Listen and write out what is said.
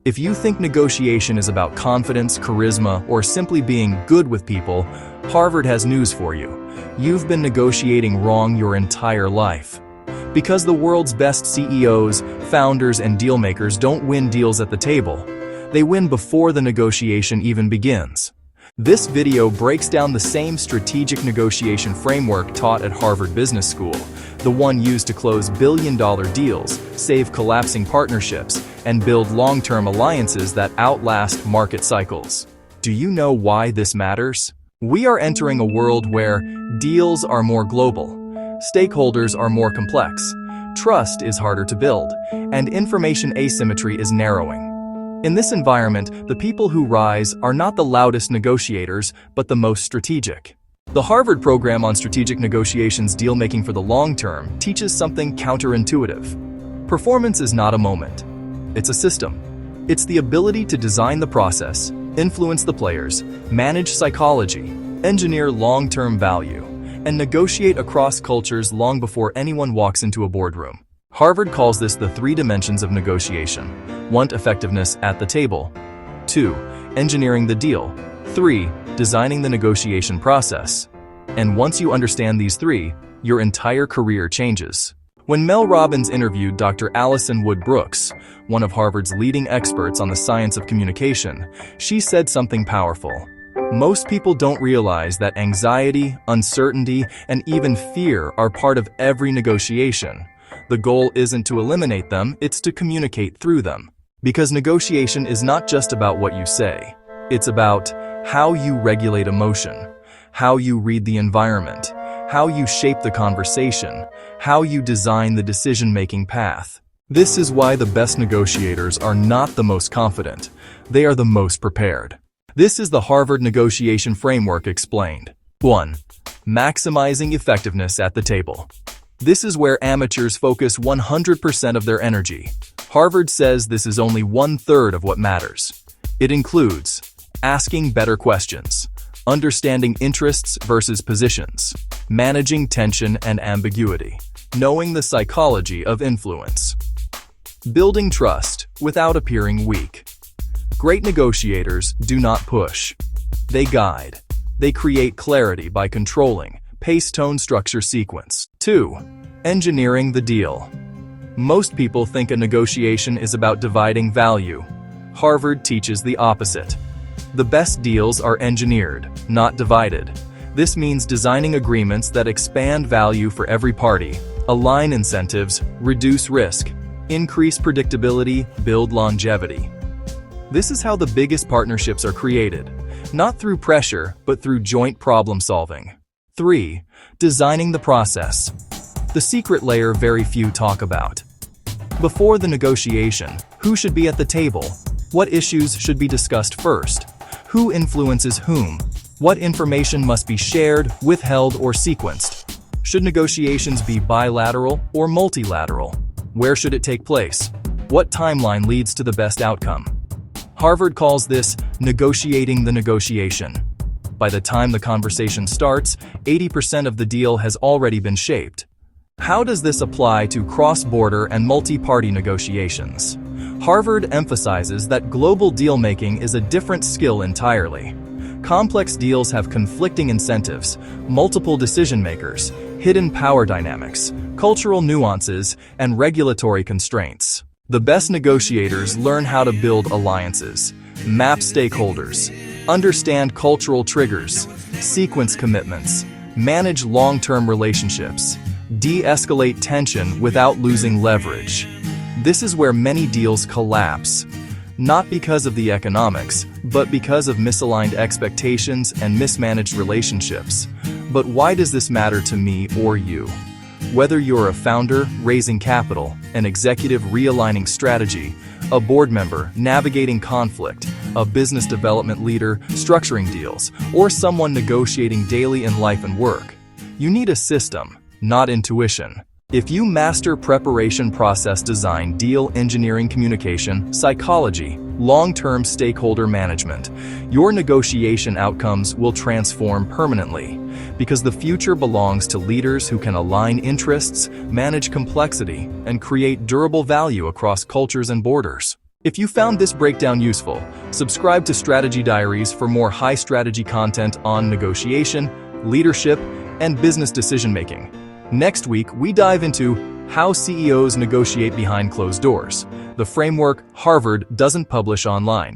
If you think negotiation is about confidence, charisma, or simply being good with people, Harvard has news for you. You've been negotiating wrong your entire life. Because the world's best CEOs, founders, and dealmakers don't win deals at the table. They win before the negotiation even begins. This video breaks down the same strategic negotiation framework taught at Harvard Business School, the one used to close billion-dollar deals, save collapsing partnerships, and build long-term alliances that outlast market cycles. Do you know why this matters? We are entering a world where deals are more global, stakeholders are more complex, trust is harder to build, and information asymmetry is narrowing. In this environment, the people who rise are not the loudest negotiators, but the most strategic. The Harvard program on strategic negotiations deal-making for the long term teaches something counterintuitive. Performance is not a moment. It's a system. It's the ability to design the process, influence the players, manage psychology, engineer long-term value, and negotiate across cultures long before anyone walks into a boardroom. Harvard calls this the 3 dimensions of negotiation. 1. Effectiveness at the table. 2. Engineering the deal. 3. Designing the negotiation process. And once you understand these 3, your entire career changes. When Mel Robbins interviewed Dr. Alison Wood Brooks, one of Harvard's leading experts on the science of communication, she said something powerful. Most people don't realize that anxiety, uncertainty, and even fear are part of every negotiation. The goal isn't to eliminate them, it's to communicate through them. Because negotiation is not just about what you say. It's about how you regulate emotion, how you read the environment, how you shape the conversation, how you design the decision-making path. This is why the best negotiators are not the most confident. They are the most prepared. This is the Harvard negotiation framework explained. 1. Maximizing effectiveness at the table. This is where amateurs focus 100% of their energy. Harvard says this is only 1/3 of what matters. It includes asking better questions, understanding interests versus positions, managing tension and ambiguity, knowing the psychology of influence, building trust without appearing weak. Great negotiators do not push. They guide. They create clarity by controlling pace, tone, structure, sequence. 2. Engineering the deal. Most people think a negotiation is about dividing value. Harvard teaches the opposite. The best deals are engineered, not divided. This means designing agreements that expand value for every party, align incentives, reduce risk, increase predictability, build longevity. This is how the biggest partnerships are created, not through pressure, but through joint problem solving. 3. Designing the process. The secret layer very few talk about. Before the negotiation, who should be at the table? What issues should be discussed first? Who influences whom? What information must be shared, withheld, or sequenced? Should negotiations be bilateral or multilateral? Where should it take place? What timeline leads to the best outcome? Harvard calls this negotiating the negotiation. By the time the conversation starts, 80% of the deal has already been shaped. How does this apply to cross-border and multi-party negotiations? Harvard emphasizes that global deal-making is a different skill entirely. Complex deals have conflicting incentives, multiple decision-makers, hidden power dynamics, cultural nuances, and regulatory constraints. The best negotiators learn how to build alliances, map stakeholders, understand cultural triggers, sequence commitments, manage long-term relationships, de-escalate tension without losing leverage. This is where many deals collapse, not because of the economics, but because of misaligned expectations and mismanaged relationships. But why does this matter to me or you? Whether you're a founder raising capital, an executive realigning strategy, a board member navigating conflict, a business development leader structuring deals, or someone negotiating daily in life and work, you need a system, not intuition. If you master preparation, process design, deal engineering, communication, psychology, long-term stakeholder management, your negotiation outcomes will transform permanently, because the future belongs to leaders who can align interests, manage complexity, and create durable value across cultures and borders. If you found this breakdown useful, subscribe to Strategy Diaries for more high-strategy content on negotiation, leadership, and business decision-making. Next week, we dive into how CEOs negotiate behind closed doors, the framework Harvard doesn't publish online.